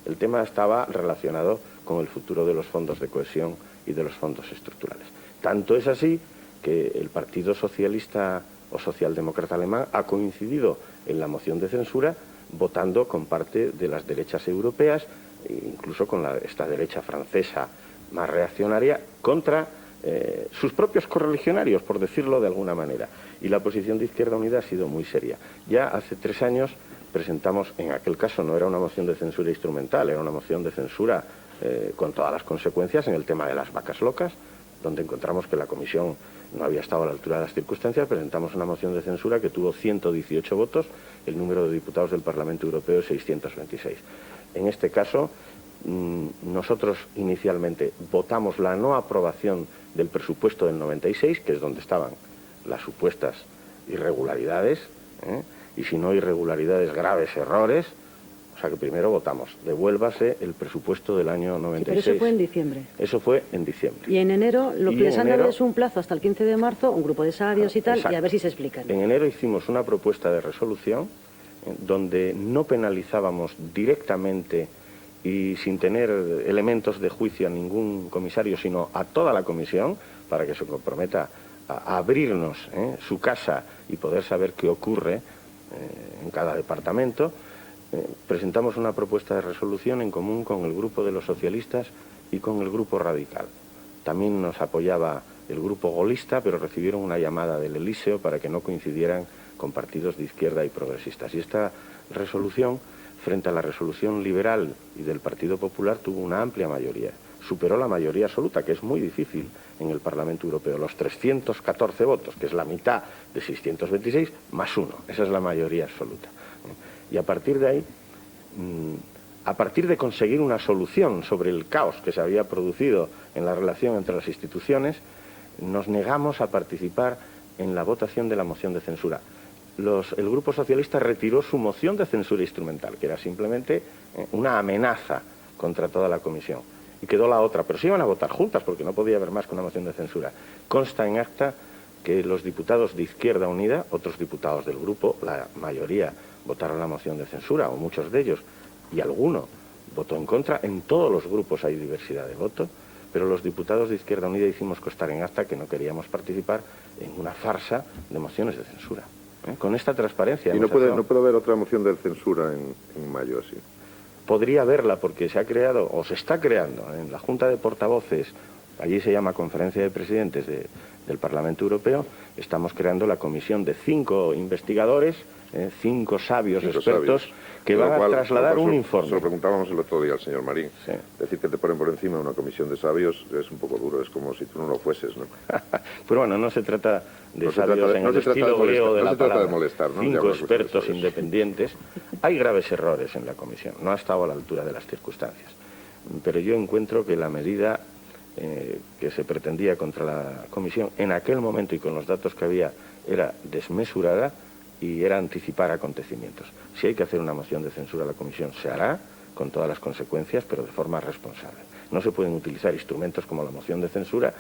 el tema estaba relacionado con el futuro de los fondos de cohesión y de los fondos estructurales. Tanto es así que el Partido Socialista o Socialdemócrata alemán ha coincidido en la moción de censura votando con parte de las derechas europeas, incluso con esta derecha francesa más reaccionaria, contra sus propios correligionarios, por decirlo de alguna manera. Y la posición de Izquierda Unida ha sido muy seria. Ya hace 3 años presentamos, en aquel caso no era una moción de censura instrumental, era una moción de censura con todas las consecuencias en el tema de las vacas locas, donde encontramos que la Comisión no había estado a la altura de las circunstancias. Presentamos una moción de censura que tuvo 118 votos, el número de diputados del Parlamento Europeo es 626. En este caso, nosotros inicialmente votamos la no aprobación del presupuesto del 96, que es donde estaban las supuestas irregularidades, y si no irregularidades, graves errores. O O sea que primero votamos, devuélvase el presupuesto del año 96. Pero eso fue en diciembre. Eso fue en diciembre. Y en enero lo que les han dado es un plazo hasta el 15 de marzo, un grupo de sabios y tal, exacto. y a ver si se explican. En enero hicimos una propuesta de resolución donde no penalizábamos directamente y sin tener elementos de juicio a ningún comisario, sino a toda la comisión, para que se comprometa a abrirnos su casa y poder saber qué ocurre en cada departamento. Presentamos una propuesta de resolución en común con el grupo de los socialistas y con el grupo radical. También nos apoyaba el grupo golista, pero recibieron una llamada del Elíseo para que no coincidieran con partidos de izquierda y progresistas. Y esta resolución, frente a la resolución liberal y del Partido Popular, tuvo una amplia mayoría. Superó la mayoría absoluta, que es muy difícil en el Parlamento Europeo. Los 314 votos, que es la mitad de 626, más uno. Esa es la mayoría absoluta. Y a partir de ahí, a partir de conseguir una solución sobre el caos que se había producido en la relación entre las instituciones, nos negamos a participar en la votación de la moción de censura. El Grupo Socialista retiró su moción de censura instrumental, que era simplemente una amenaza contra toda la comisión. Y quedó la otra, pero se iban a votar juntas porque no podía haber más que una moción de censura. Consta en acta que los diputados de Izquierda Unida, otros diputados del grupo, la mayoría votaron la moción de censura, o muchos de ellos, y alguno votó en contra. En todos los grupos hay diversidad de voto, pero los diputados de Izquierda Unida hicimos constar en acta que no queríamos participar en una farsa de mociones de censura. Con esta transparencia... ¿Y no puede haber otra moción de censura en mayo así? Podría haberla, porque se ha creado, o se está creando, en la Junta de Portavoces, allí se llama Conferencia de Presidentes del Parlamento Europeo, estamos creando la comisión de 5 investigadores, 5 sabios expertos, que van a trasladar un informe. Se lo preguntábamos el otro día al señor Marín. Sí. Decir que te ponen por encima una comisión de sabios es un poco duro, es como si tú no lo fueses, ¿no? Pero bueno, no se trata de sabios en el estilo griego de la palabra. 5 expertos independientes. Hay graves errores en la comisión, no ha estado a la altura de las circunstancias. Pero yo encuentro que la medida que se pretendía contra la comisión en aquel momento y con los datos que había era desmesurada y era anticipar acontecimientos. Si hay que hacer una moción de censura a la comisión, se hará con todas las consecuencias, pero de forma responsable. No se pueden utilizar instrumentos como la moción de censura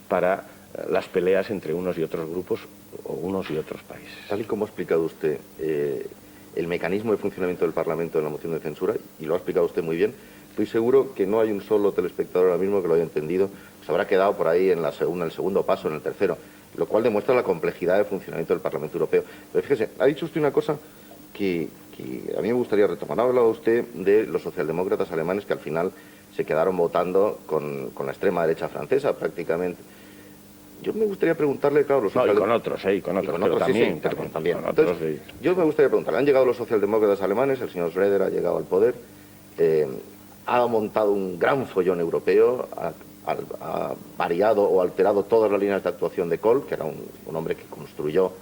para las peleas entre unos y otros grupos o unos y otros países. Tal y como ha explicado usted el mecanismo de funcionamiento del Parlamento en la moción de censura, y lo ha explicado usted muy bien, estoy seguro que no hay un solo telespectador ahora mismo que lo haya entendido, se habrá quedado por ahí en el segundo paso, en el tercero, lo cual demuestra la complejidad de funcionamiento del Parlamento Europeo. Pero fíjese, ha dicho usted una cosa que a mí me gustaría retomar. Ha hablado usted de los socialdemócratas alemanes que al final se quedaron votando con la extrema derecha francesa prácticamente. Yo me gustaría preguntarle, claro, los socialdemócratas... y con otros, pero también. Entonces, yo me gustaría preguntarle, han llegado los socialdemócratas alemanes, el señor Schröder ha llegado al poder, ha montado un gran follón europeo, ha variado o alterado todas las líneas de actuación de Kohl, que era un hombre que construyó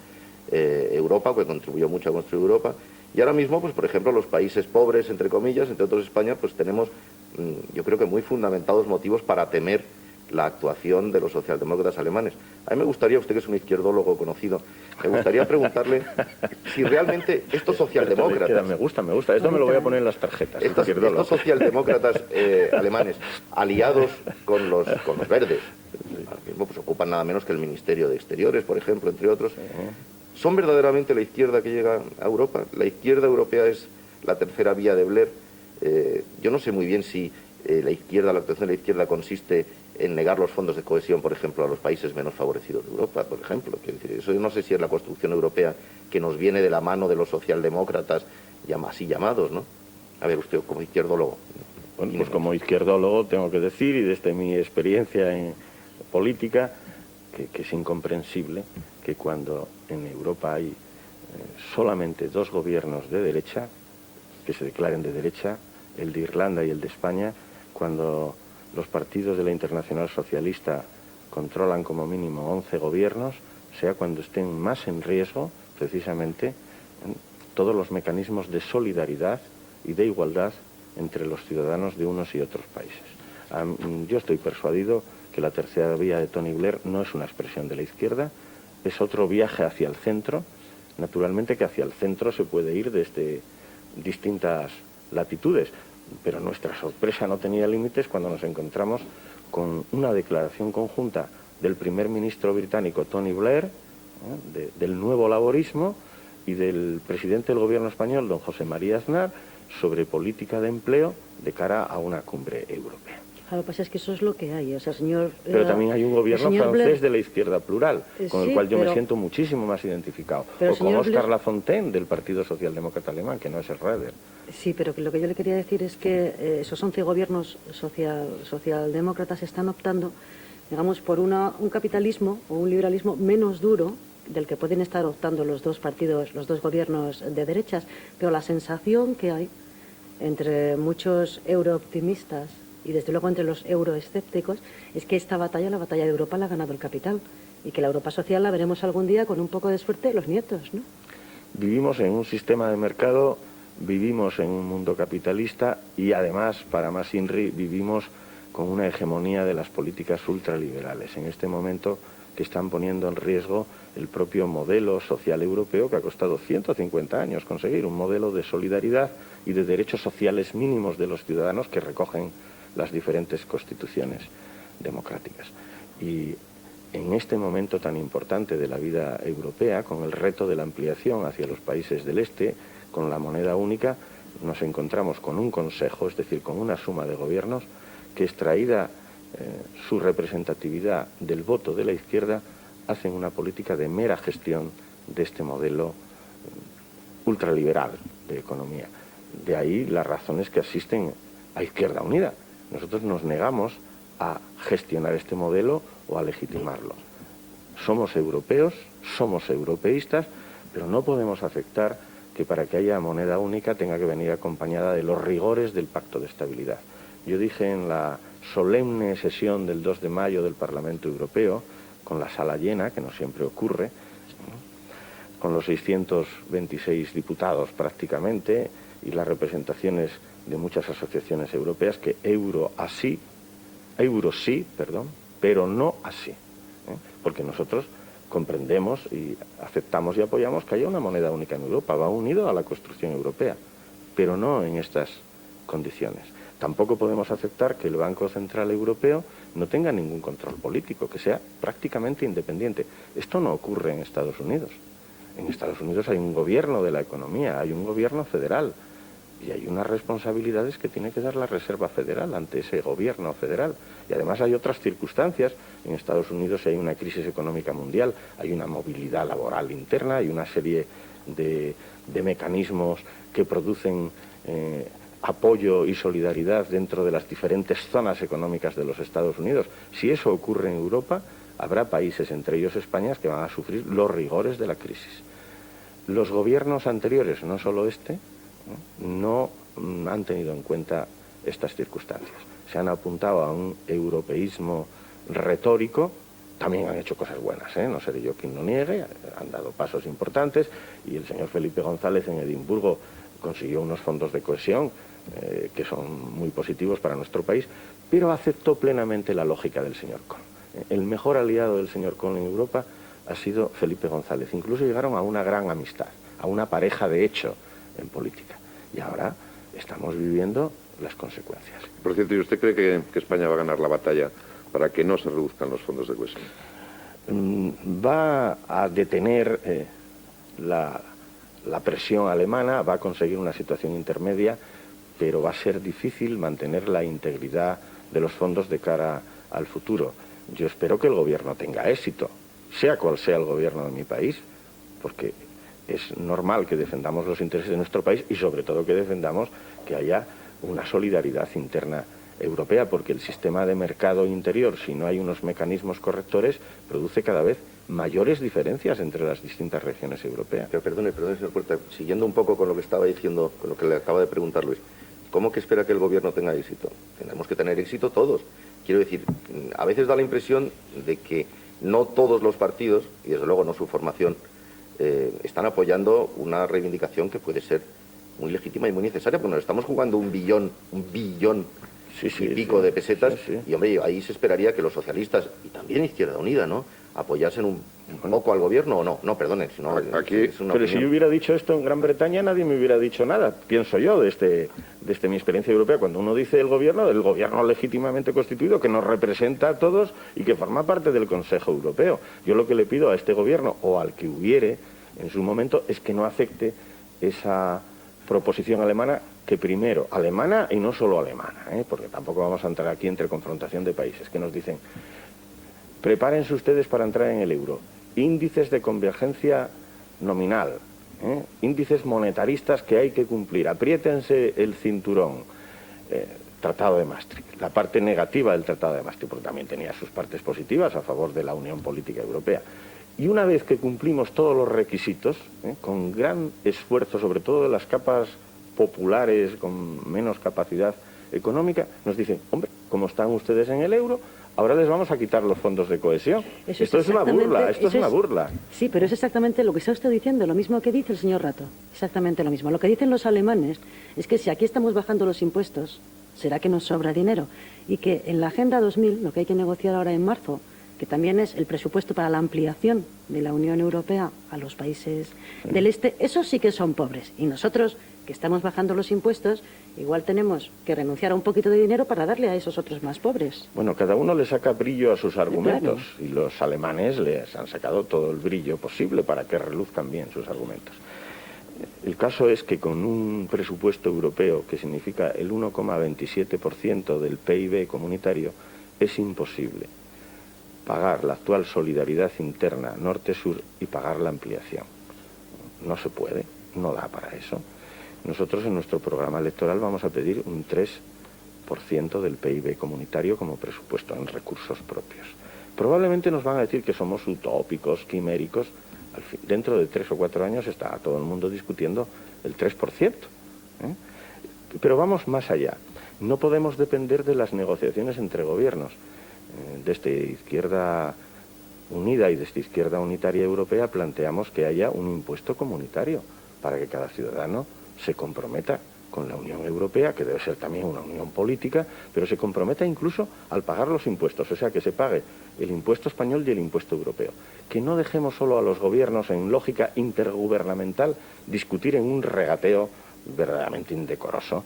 Europa, que contribuyó mucho a construir Europa, y ahora mismo, pues por ejemplo, los países pobres, entre comillas, entre otros España, pues tenemos, yo creo que muy fundamentados motivos para temer la actuación de los socialdemócratas alemanes. A mí me gustaría, usted que es un izquierdólogo conocido, me gustaría preguntarle si realmente estos socialdemócratas... Me gusta, esto me lo voy a poner en las tarjetas. Estos socialdemócratas alemanes, aliados con los verdes, mismo pues ocupan nada menos que el Ministerio de Exteriores, por ejemplo, entre otros, ¿son verdaderamente la izquierda que llega a Europa? ¿La izquierda europea es la tercera vía de Blair? Yo no sé muy bien si la actuación de la izquierda consiste en negar los fondos de cohesión, por ejemplo, a los países menos favorecidos de Europa, por ejemplo. Eso yo no sé si es la construcción europea que nos viene de la mano de los socialdemócratas así llamados, ¿no? A ver, usted como izquierdólogo. Bueno, pues como izquierdólogo tengo que decir, y desde mi experiencia en política, que es incomprensible que cuando en Europa hay solamente 2 gobiernos de derecha, que se declaren de derecha, el de Irlanda y el de España, cuando los partidos de la Internacional Socialista controlan como mínimo 11 gobiernos, sea cuando estén más en riesgo, precisamente, todos los mecanismos de solidaridad y de igualdad entre los ciudadanos de unos y otros países. Yo estoy persuadido que la tercera vía de Tony Blair no es una expresión de la izquierda, es otro viaje hacia el centro. Naturalmente que hacia el centro se puede ir desde distintas latitudes. Pero nuestra sorpresa no tenía límites cuando nos encontramos con una declaración conjunta del primer ministro británico Tony Blair, del nuevo laborismo, y del presidente del gobierno español, don José María Aznar, sobre política de empleo de cara a una cumbre europea. Lo que pasa es que eso es lo que hay, o sea, señor... Pero también hay un gobierno francés Blair, de la izquierda plural, con el cual yo me siento muchísimo más identificado. O con Óscar Lafontaine, del Partido Socialdemócrata Alemán, que no es el Röder. Sí, pero lo que yo le quería decir es que esos 11 gobiernos socialdemócratas están optando, digamos, por un capitalismo o un liberalismo menos duro del que pueden estar optando los dos partidos, los dos gobiernos de derechas, pero la sensación que hay entre muchos eurooptimistas y desde luego entre los euroescépticos es que esta batalla, la batalla de Europa, la ha ganado el capital y que la Europa social la veremos algún día con un poco de suerte los nietos, ¿no? Vivimos en un sistema de mercado, vivimos en un mundo capitalista y además, para más INRI, vivimos con una hegemonía de las políticas ultraliberales. En este momento que están poniendo en riesgo el propio modelo social europeo que ha costado 150 años conseguir, un modelo de solidaridad y de derechos sociales mínimos de los ciudadanos que recogen las diferentes constituciones democráticas. Y en este momento tan importante de la vida europea, con el reto de la ampliación hacia los países del este, con la moneda única, nos encontramos con un consejo, es decir, con una suma de gobiernos que, extraída su representatividad del voto de la izquierda, hacen una política de mera gestión de este modelo ultraliberal de economía. De ahí las razones que asisten a Izquierda Unida. Nosotros nos negamos a gestionar este modelo o a legitimarlo. Somos europeos, somos europeístas, pero no podemos aceptar que para que haya moneda única tenga que venir acompañada de los rigores del Pacto de Estabilidad. Yo dije en la solemne sesión del 2 de mayo del Parlamento Europeo, con la sala llena, que no siempre ocurre, con los 626 diputados prácticamente y las representaciones de muchas asociaciones europeas, que euro sí, pero no así, porque nosotros comprendemos y aceptamos y apoyamos que haya una moneda única en Europa, va unido a la construcción europea, pero no en estas condiciones. Tampoco podemos aceptar que el Banco Central Europeo no tenga ningún control político, que sea prácticamente independiente. Esto no ocurre en Estados Unidos. En Estados Unidos hay un gobierno de la economía, hay un gobierno federal y hay unas responsabilidades que tiene que dar la Reserva Federal ante ese gobierno federal. Y además hay otras circunstancias. En Estados Unidos hay una crisis económica mundial, hay una movilidad laboral interna, hay una serie de mecanismos que producen apoyo y solidaridad dentro de las diferentes zonas económicas de los Estados Unidos. Si eso ocurre en Europa, habrá países, entre ellos España, que van a sufrir los rigores de la crisis. Los gobiernos anteriores, no solo este, no han tenido en cuenta estas circunstancias. Se han apuntado a un europeísmo retórico. También han hecho cosas buenas, no seré yo quien lo niegue, han dado pasos importantes y el señor Felipe González en Edimburgo consiguió unos fondos de cohesión que son muy positivos para nuestro país, pero aceptó plenamente la lógica del señor Kohl. El mejor aliado del señor Kohl en Europa ha sido Felipe González. Incluso llegaron a una gran amistad, a una pareja de hecho en política. Y ahora estamos viviendo las consecuencias. Por cierto, ¿y usted cree que España va a ganar la batalla para que no se reduzcan los fondos de cohesión? Va a detener la presión alemana, va a conseguir una situación intermedia, pero va a ser difícil mantener la integridad de los fondos de cara al futuro. Yo espero que el gobierno tenga éxito, sea cual sea el gobierno de mi país, porque es normal que defendamos los intereses de nuestro país y sobre todo que defendamos que haya una solidaridad interna europea, porque el sistema de mercado interior, si no hay unos mecanismos correctores, produce cada vez mayores diferencias entre las distintas regiones europeas. Pero perdone, señor Puerta, siguiendo un poco con lo que estaba diciendo, con lo que le acaba de preguntar Luis, ¿cómo que espera que el gobierno tenga éxito? Tenemos que tener éxito todos. Quiero decir, a veces da la impresión de que no todos los partidos, y desde luego no su formación, están apoyando una reivindicación que puede ser muy legítima y muy necesaria, porque nos estamos jugando un billón y pico de pesetas, y hombre, ahí se esperaría que los socialistas, y también Izquierda Unida, ¿no?, ¿Apoyarse en un poco al gobierno o no? No, perdone, si no, Aquí, es una pero si opinión. yo hubiera dicho esto en Gran Bretaña, nadie me hubiera dicho nada, pienso yo, desde mi experiencia europea. Cuando uno dice el gobierno legítimamente constituido, que nos representa a todos y que forma parte del Consejo Europeo. Yo lo que le pido a este gobierno, o al que hubiere en su momento, es que no acepte esa proposición alemana, que primero, alemana y no solo alemana, porque tampoco vamos a entrar aquí entre confrontación de países, que nos dicen: prepárense ustedes para entrar en el euro. Índices de convergencia nominal, índices monetaristas que hay que cumplir. Apriétense el cinturón. Tratado de Maastricht. La parte negativa del Tratado de Maastricht, porque también tenía sus partes positivas a favor de la Unión Política Europea. Y una vez que cumplimos todos los requisitos, con gran esfuerzo, sobre todo de las capas populares con menos capacidad económica, nos dicen: hombre, como están ustedes en el euro, ahora les vamos a quitar los fondos de cohesión. Esto es una burla, esto es una burla. Sí, pero es exactamente lo que está usted diciendo, lo mismo que dice el señor Rato. Exactamente lo mismo. Lo que dicen los alemanes es que si aquí estamos bajando los impuestos, será que nos sobra dinero. Y que en la Agenda 2000, lo que hay que negociar ahora en marzo, que también es el presupuesto para la ampliación de la Unión Europea a los países del este, esos sí que son pobres. Y nosotros, que estamos bajando los impuestos, igual tenemos que renunciar a un poquito de dinero para darle a esos otros más pobres. Bueno, cada uno le saca brillo a sus argumentos, claro. Y los alemanes les han sacado todo el brillo posible para que reluzcan bien sus argumentos. El caso es que con un presupuesto europeo que significa el 1,27% del PIB comunitario, es imposible pagar la actual solidaridad interna norte-sur y pagar la ampliación. No se puede, no da para eso. Nosotros en nuestro programa electoral vamos a pedir un 3% del PIB comunitario como presupuesto en recursos propios. Probablemente nos van a decir que somos utópicos, quiméricos. Al fin, dentro de 3 o 4 años está todo el mundo discutiendo el 3%. Pero vamos más allá. No podemos depender de las negociaciones entre gobiernos. Desde Izquierda Unida y desde Izquierda Unitaria Europea planteamos que haya un impuesto comunitario para que cada ciudadano se comprometa con la Unión Europea, que debe ser también una unión política, pero se comprometa incluso al pagar los impuestos, o sea, que se pague el impuesto español y el impuesto europeo. Que no dejemos solo a los gobiernos en lógica intergubernamental discutir en un regateo verdaderamente indecoroso,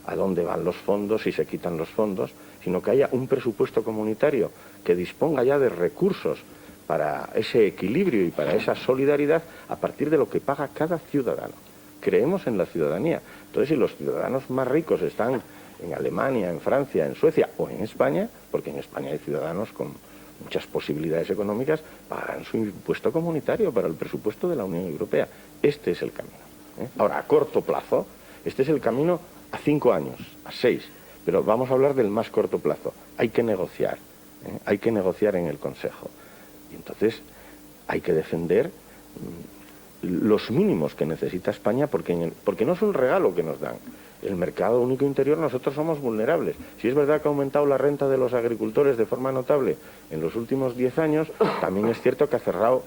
a dónde van los fondos, si se quitan los fondos, sino que haya un presupuesto comunitario que disponga ya de recursos para ese equilibrio y para esa solidaridad a partir de lo que paga cada ciudadano. Creemos en la ciudadanía. Entonces, si los ciudadanos más ricos están en Alemania, en Francia, en Suecia o en España, porque en España hay ciudadanos con muchas posibilidades económicas, pagarán su impuesto comunitario para el presupuesto de la Unión Europea. Este es el camino. Ahora, a corto plazo, este es el camino a 5 años, a 6, pero vamos a hablar del más corto plazo. Hay que negociar en el Consejo. Y entonces hay que defender los mínimos que necesita España, porque no es un regalo que nos dan. El mercado único interior, nosotros somos vulnerables. Si es verdad que ha aumentado la renta de los agricultores de forma notable en los últimos 10 años, también es cierto que ha cerrado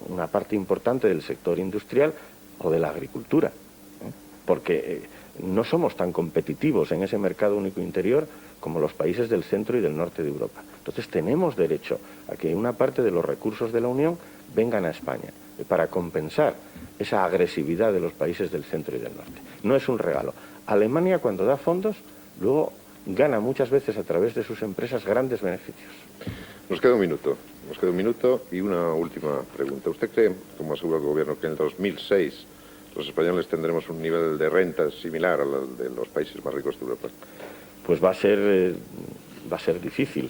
una parte importante del sector industrial o de la agricultura, porque no somos tan competitivos en ese mercado único interior como los países del centro y del norte de Europa. Entonces tenemos derecho a que una parte de los recursos de la Unión vengan a España para compensar esa agresividad de los países del centro y del norte. No es un regalo. Alemania, cuando da fondos, luego gana muchas veces a través de sus empresas grandes beneficios. Nos queda un minuto y una última pregunta. ¿Usted cree, como asegura el Gobierno, que en el 2006 los españoles tendremos un nivel de rentas similar al de los países más ricos de Europa? Pues va a ser difícil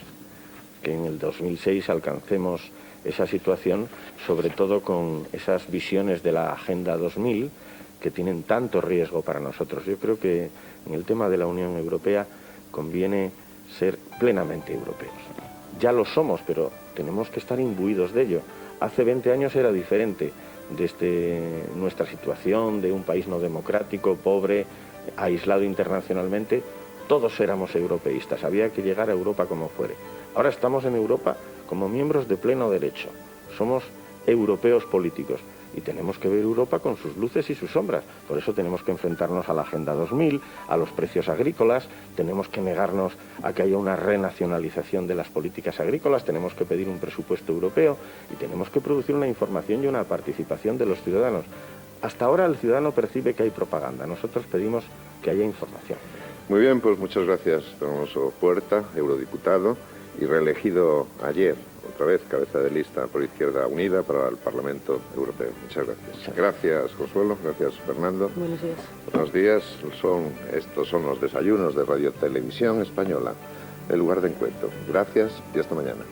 que en el 2006 alcancemos esa situación, sobre todo con esas visiones de la Agenda 2000 que tienen tanto riesgo para nosotros. Yo creo que en el tema de la Unión Europea conviene ser plenamente europeos. Ya lo somos, pero tenemos que estar imbuidos de ello. Hace 20 años era diferente. Desde nuestra situación de un país no democrático, pobre, aislado internacionalmente, todos éramos europeístas. Había que llegar a Europa como fuere. Ahora estamos en Europa como miembros de pleno derecho. Somos europeos políticos. Y tenemos que ver Europa con sus luces y sus sombras. Por eso tenemos que enfrentarnos a la Agenda 2000, a los precios agrícolas, tenemos que negarnos a que haya una renacionalización de las políticas agrícolas, tenemos que pedir un presupuesto europeo y tenemos que producir una información y una participación de los ciudadanos. Hasta ahora el ciudadano percibe que hay propaganda, nosotros pedimos que haya información. Muy bien, pues muchas gracias, don Alonso Puerta, eurodiputado y reelegido ayer, otra vez cabeza de lista por Izquierda Unida para el Parlamento Europeo. Muchas gracias. Gracias, Consuelo. Gracias, Fernando. Buenos días. Buenos días. Estos son los desayunos de Radio Televisión Española, el lugar de encuentro. Gracias y hasta mañana.